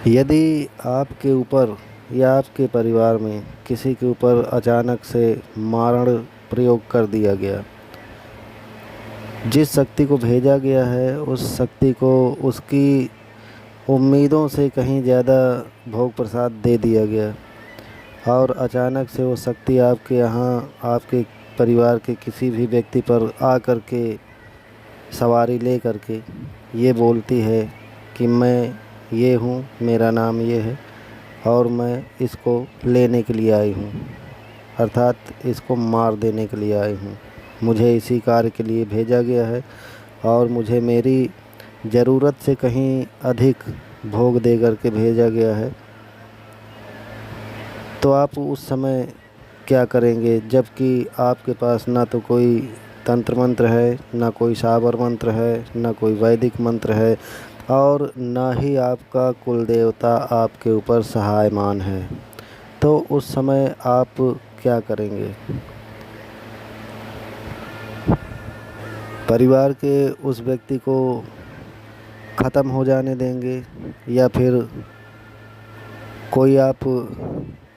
यदि आपके ऊपर या आपके परिवार में किसी के ऊपर अचानक से मारण प्रयोग कर दिया गया, जिस शक्ति को भेजा गया है उस शक्ति को उसकी उम्मीदों से कहीं ज़्यादा भोग प्रसाद दे दिया गया और अचानक से वो शक्ति आपके यहाँ आपके परिवार के किसी भी व्यक्ति पर आ कर के सवारी ले कर के ये बोलती है कि मैं ये हूँ, मेरा नाम ये है और मैं इसको लेने के लिए आई हूँ, अर्थात इसको मार देने के लिए आई हूँ। मुझे इसी कार्य के लिए भेजा गया है और मुझे मेरी ज़रूरत से कहीं अधिक भोग दे कर के भेजा गया है। तो आप उस समय क्या करेंगे, जबकि आपके पास ना तो कोई तंत्र मंत्र है, ना कोई साबर मंत्र है, ना कोई वैदिक मंत्र है और ना ही आपका कुल देवता आपके ऊपर सहायमान है। तो उस समय आप क्या करेंगे? परिवार के उस व्यक्ति को ख़त्म हो जाने देंगे या फिर कोई आप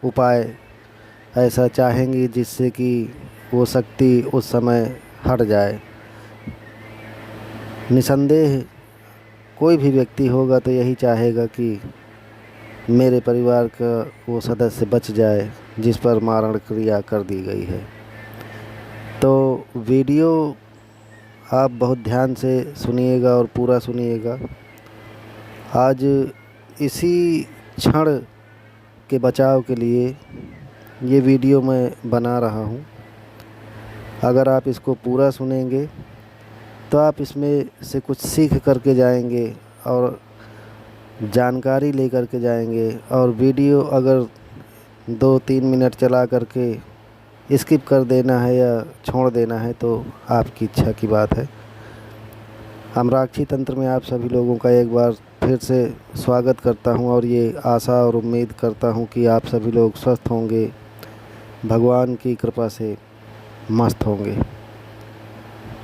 उपाय ऐसा चाहेंगी जिससे कि वो शक्ति उस समय हट जाए? निसंदेह कोई भी व्यक्ति होगा तो यही चाहेगा कि मेरे परिवार का वो सदस्य बच जाए जिस पर मारण क्रिया कर दी गई है। तो वीडियो आप बहुत ध्यान से सुनिएगा और पूरा सुनिएगा। आज इसी क्षण के बचाव के लिए ये वीडियो मैं बना रहा हूँ। अगर आप इसको पूरा सुनेंगे तो आप इसमें से कुछ सीख करके जाएंगे और जानकारी लेकर के जाएंगे। और वीडियो अगर 2-3 मिनट चला करके स्किप कर देना है या छोड़ देना है तो आपकी इच्छा की बात है। अमराक्षी तंत्र में आप सभी लोगों का एक बार फिर से स्वागत करता हूं और ये आशा और उम्मीद करता हूं कि आप सभी लोग स्वस्थ होंगे, भगवान की कृपा से मस्त होंगे।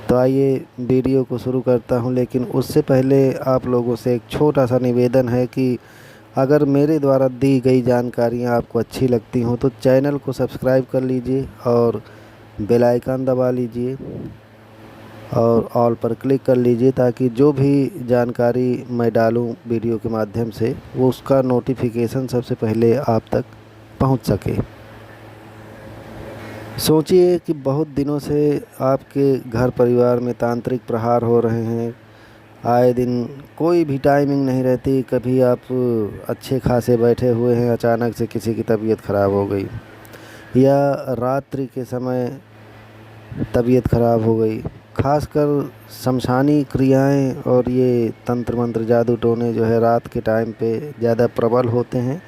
तो आइए वीडियो को शुरू करता हूं, लेकिन उससे पहले आप लोगों से एक छोटा सा निवेदन है कि अगर मेरे द्वारा दी गई जानकारियां आपको अच्छी लगती हों तो चैनल को सब्सक्राइब कर लीजिए और बेल आइकन दबा लीजिए और ऑल पर क्लिक कर लीजिए ताकि जो भी जानकारी मैं डालूं वीडियो के माध्यम से वो उसका नोटिफिकेशन सबसे पहले आप तक पहुंच सके। सोचिए कि बहुत दिनों से आपके घर परिवार में तांत्रिक प्रहार हो रहे हैं। आए दिन कोई भी टाइमिंग नहीं रहती, कभी आप अच्छे खासे बैठे हुए हैं, अचानक से किसी की तबीयत ख़राब हो गई या रात्रि के समय तबीयत ख़राब हो गई। खासकर शमशानी क्रियाएं और ये तंत्र मंत्र जादू टोने जो है रात के टाइम पे ज़्यादा प्रबल होते हैं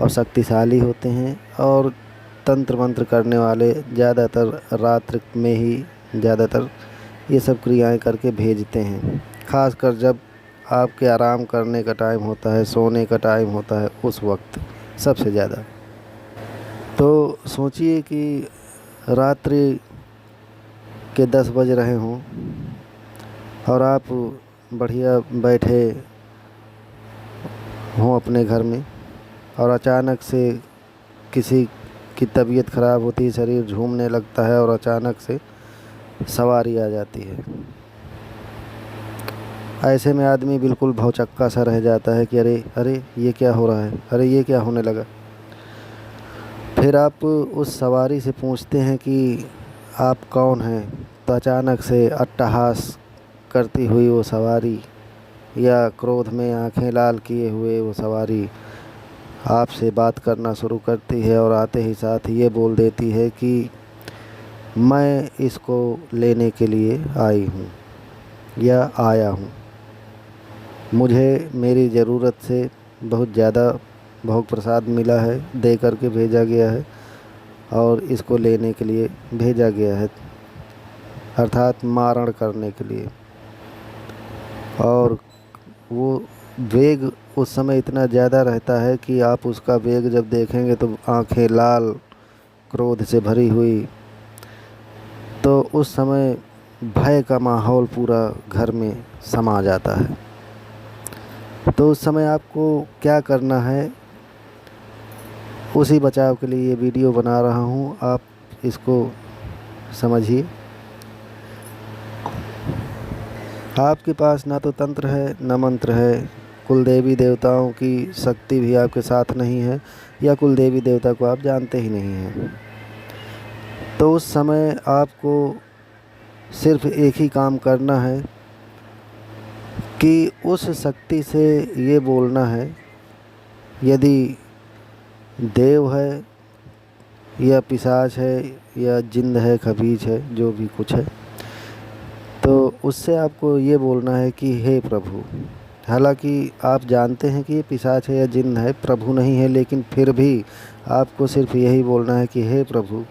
और शक्तिशाली होते हैं और तंत्र मंत्र करने वाले ज़्यादातर रात्रि में ही ज़्यादातर ये सब क्रियाएं करके भेजते हैं। खासकर जब आपके आराम करने का टाइम होता है, सोने का टाइम होता है, उस वक्त सबसे ज़्यादा। तो सोचिए कि रात्रि के 10 बज रहे हों और आप बढ़िया बैठे हों अपने घर में और अचानक से किसी की तबीयत ख़राब होती है, शरीर झूमने लगता है और अचानक से सवारी आ जाती है। ऐसे में आदमी बिल्कुल भौचक्का सा रह जाता है कि अरे अरे ये क्या हो रहा है, अरे ये क्या होने लगा। फिर आप उस सवारी से पूछते हैं कि आप कौन हैं, तो अचानक से अट्टहास करती हुई वो सवारी या क्रोध में आंखें लाल किए हुए वो सवारी आपसे बात करना शुरू करती है और आते ही साथ ये बोल देती है कि मैं इसको लेने के लिए आई हूँ या आया हूँ। मुझे मेरी ज़रूरत से बहुत ज़्यादा भोग प्रसाद मिला है, दे करके भेजा गया है और इसको लेने के लिए भेजा गया है, अर्थात मारण करने के लिए। और वो वेग उस समय इतना ज़्यादा रहता है कि आप उसका वेग जब देखेंगे तो आंखें लाल क्रोध से भरी हुई। तो उस समय भय का माहौल पूरा घर में समा जाता है। तो उस समय आपको क्या करना है, उसी बचाव के लिए ये वीडियो बना रहा हूँ, आप इसको समझिए। आपके पास ना तो तंत्र है ना मंत्र है, कुल देवी देवताओं की शक्ति भी आपके साथ नहीं है, या कुल देवी देवता को आप जानते ही नहीं हैं। तो उस समय आपको सिर्फ एक ही काम करना है कि उस शक्ति से ये बोलना है, यदि देव है या पिशाच है या जिन्न है, खबीज है, जो भी कुछ है, तो उससे आपको ये बोलना है कि हे प्रभु। हालांकि आप जानते हैं कि ये पिशाच है या जिन्न है, प्रभु नहीं है, लेकिन फिर भी आपको सिर्फ यही बोलना है कि हे प्रभु,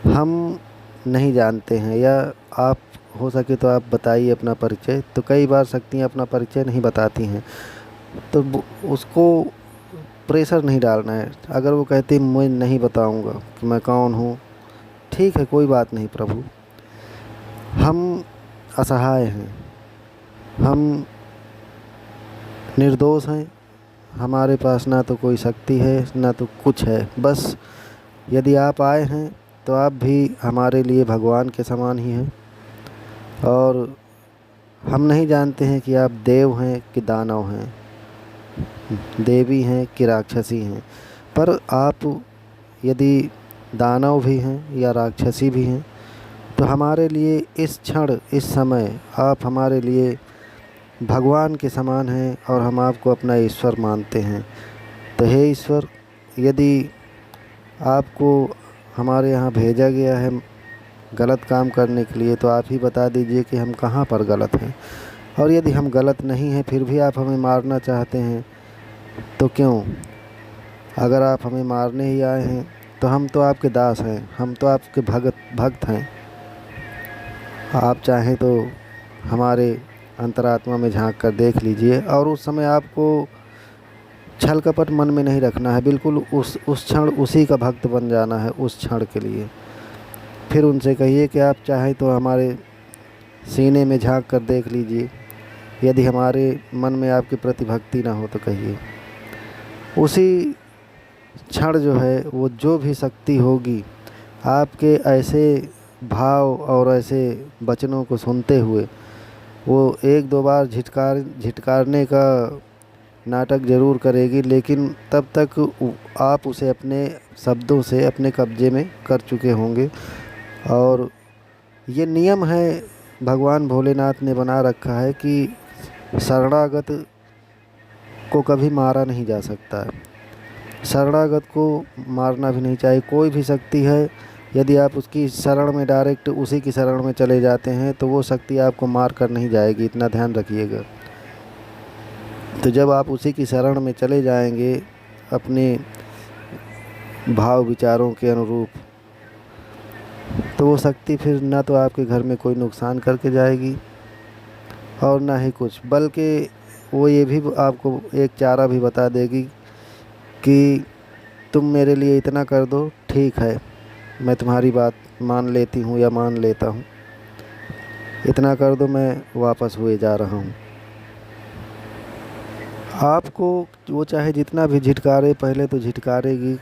हम नहीं जानते हैं, या आप हो सके तो आप बताइए अपना परिचय। तो कई बार शक्तियाँ अपना परिचय नहीं बताती हैं, तो उसको प्रेशर नहीं डालना है। अगर वो कहती मैं नहीं बताऊंगा कि मैं कौन हूँ, ठीक है, कोई बात नहीं प्रभु, हम असहाय हैं, हम निर्दोष हैं, हमारे पास ना तो कोई शक्ति है ना तो कुछ है। बस यदि आप आए हैं तो आप भी हमारे लिए भगवान के समान ही हैं, और हम नहीं जानते हैं कि आप देव हैं कि दानव हैं, देवी हैं कि राक्षसी हैं। पर आप यदि दानव भी हैं या राक्षसी भी हैं, तो हमारे लिए इस क्षण, इस समय आप हमारे लिए भगवान के समान हैं, और हम आपको अपना ईश्वर मानते हैं। तो हे ईश्वर, यदि आपको हमारे यहाँ भेजा गया है गलत काम करने के लिए, तो आप ही बता दीजिए कि हम कहाँ पर गलत हैं। और यदि हम गलत नहीं हैं फिर भी आप हमें मारना चाहते हैं, तो क्यों? अगर आप हमें मारने ही आए हैं तो हम तो आपके दास हैं, हम तो आपके भक्त हैं। आप चाहें तो हमारे अंतरात्मा में झांक कर देख लीजिए, और उस समय आपको छल कपट मन में नहीं रखना है, बिल्कुल उस क्षण उसी का भक्त बन जाना है उस क्षण के लिए। फिर उनसे कहिए कि आप चाहें तो हमारे सीने में झांक कर देख लीजिए, यदि हमारे मन में आपके प्रति भक्ति ना हो तो कहिए। उसी क्षण जो है, वो जो भी शक्ति होगी, आपके ऐसे भाव और ऐसे वचनों को सुनते हुए वो एक दो बार झिटकारने का नाटक ज़रूर करेगी, लेकिन तब तक आप उसे अपने शब्दों से अपने कब्जे में कर चुके होंगे। और ये नियम है भगवान भोलेनाथ ने बना रखा है कि शरणागत को कभी मारा नहीं जा सकता है, शरणागत को मारना भी नहीं चाहिए। कोई भी शक्ति है, यदि आप उसकी शरण में डायरेक्ट उसी की शरण में चले जाते हैं तो वो शक्ति आपको मार कर नहीं जाएगी, इतना ध्यान रखिएगा। तो जब आप उसी की शरण में चले जाएंगे अपने भाव विचारों के अनुरूप, तो वो शक्ति फिर ना तो आपके घर में कोई नुकसान करके जाएगी और ना ही कुछ, बल्कि वो ये भी आपको एक चारा भी बता देगी कि तुम मेरे लिए इतना कर दो, ठीक है, मैं तुम्हारी बात मान लेती हूँ या मान लेता हूँ, इतना कर दो, मैं वापस हुए जा रहा हूँ। आपको वो चाहे जितना भी झिटकारे, पहले तो झिटकारेगी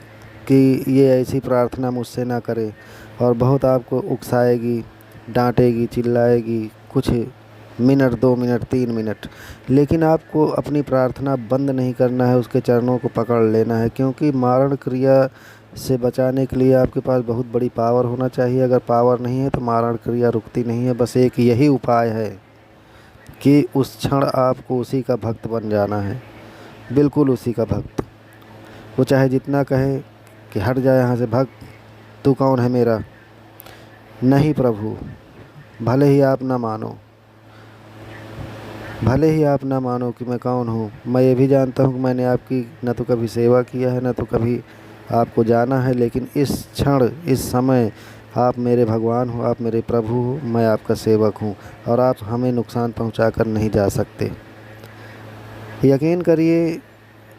कि ये ऐसी प्रार्थना मुझसे ना करे, और बहुत आपको उकसाएगी, डांटेगी, चिल्लाएगी, कुछ मिनट, 2 मिनट, 3 मिनट, लेकिन आपको अपनी प्रार्थना बंद नहीं करना है, उसके चरणों को पकड़ लेना है। क्योंकि मारण क्रिया से बचाने के लिए आपके पास बहुत बड़ी पावर होना चाहिए। अगर पावर नहीं है तो मारण क्रिया रुकती नहीं है। बस एक यही उपाय है कि उस क्षण आपको उसी का भक्त बन जाना है, बिल्कुल उसी का भक्त। वो चाहे जितना कहे कि हट जाए यहाँ से भक्त, तू कौन है मेरा? नहीं प्रभु, भले ही आप ना मानो, भले ही आप ना मानो कि मैं कौन हूँ, मैं ये भी जानता हूँ कि मैंने आपकी न तो कभी सेवा किया है, न तो कभी आपको जाना है, लेकिन इस क्षण, इस समय आप मेरे भगवान हो, आप मेरे प्रभु हो, मैं आपका सेवक हूँ, और आप हमें नुकसान पहुँचाकर नहीं जा सकते। यकीन करिए,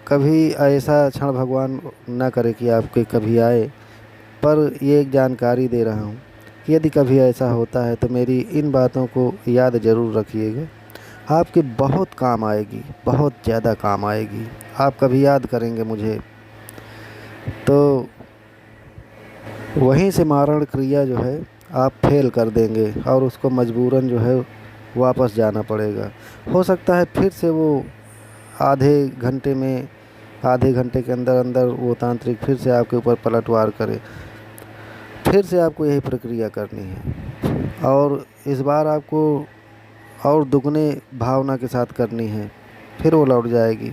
कभी ऐसा क्षण भगवान ना करे कि आपके कभी आए। पर ये एक जानकारी दे रहा हूँ कि यदि कभी ऐसा होता है तो मेरी इन बातों को याद ज़रूर रखिएगा, आपके बहुत काम आएगी, बहुत ज़्यादा काम आएगी। आप कभी याद करेंगे मुझे तो वहीं से मारण क्रिया जो है आप फेल कर देंगे और उसको मजबूरन जो है वापस जाना पड़ेगा। हो सकता है फिर से वो आधे घंटे में, आधे घंटे के अंदर अंदर वो तांत्रिक फिर से आपके ऊपर पलटवार करे। फिर से आपको यही प्रक्रिया करनी है और इस बार आपको और दुगने भावना के साथ करनी है। फिर वो लौट जाएगी।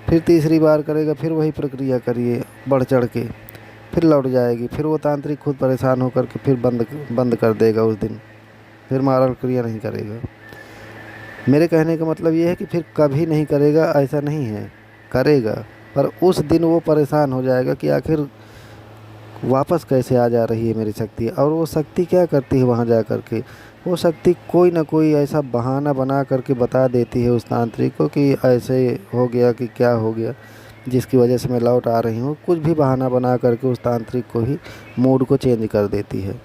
फिर तीसरी बार करेगा, फिर वही प्रक्रिया करिए बढ़ चढ़ के, फिर लौट जाएगी। फिर वो तांत्रिक खुद परेशान होकर के फिर बंद कर देगा उस दिन, फिर मारण क्रिया नहीं करेगा। मेरे कहने का मतलब ये है कि फिर कभी नहीं करेगा ऐसा नहीं है, करेगा, पर उस दिन वो परेशान हो जाएगा कि आखिर वापस कैसे आ जा रही है मेरी शक्ति। और वो शक्ति क्या करती है वहाँ जा कर के, वो शक्ति कोई ना कोई ऐसा बहाना बना करके बता देती है उस तांत्रिक को कि ऐसे हो गया कि क्या हो गया जिसकी वजह से मैं लौट आ रही हूँ। कुछ भी बहाना बना करके उस तांत्रिक को ही मूड को चेंज कर देती है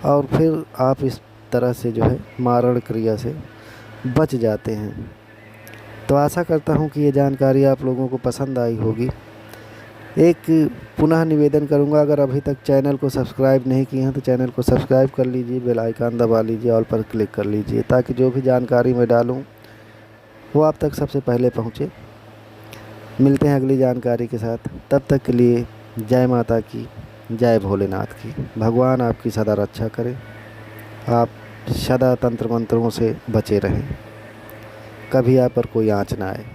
और फिर आप इस तरह से जो है मारण क्रिया से बच जाते हैं। तो आशा करता हूँ कि ये जानकारी आप लोगों को पसंद आई होगी। एक पुनः निवेदन करूँगा, अगर अभी तक चैनल को सब्सक्राइब नहीं किए हैं तो चैनल को सब्सक्राइब कर लीजिए, बेल आइकन दबा लीजिए, ऑल पर क्लिक कर लीजिए ताकि जो भी जानकारी मैं डालूँ वो आप तक सबसे पहले पहुँचे। मिलते हैं अगली जानकारी के साथ, तब तक के लिए जय माता की, जय भोलेनाथ की। भगवान आपकी सदा रक्षा करे, आप सदा तंत्र मंत्रों से बचे रहें, कभी आप पर कोई आँच ना आए।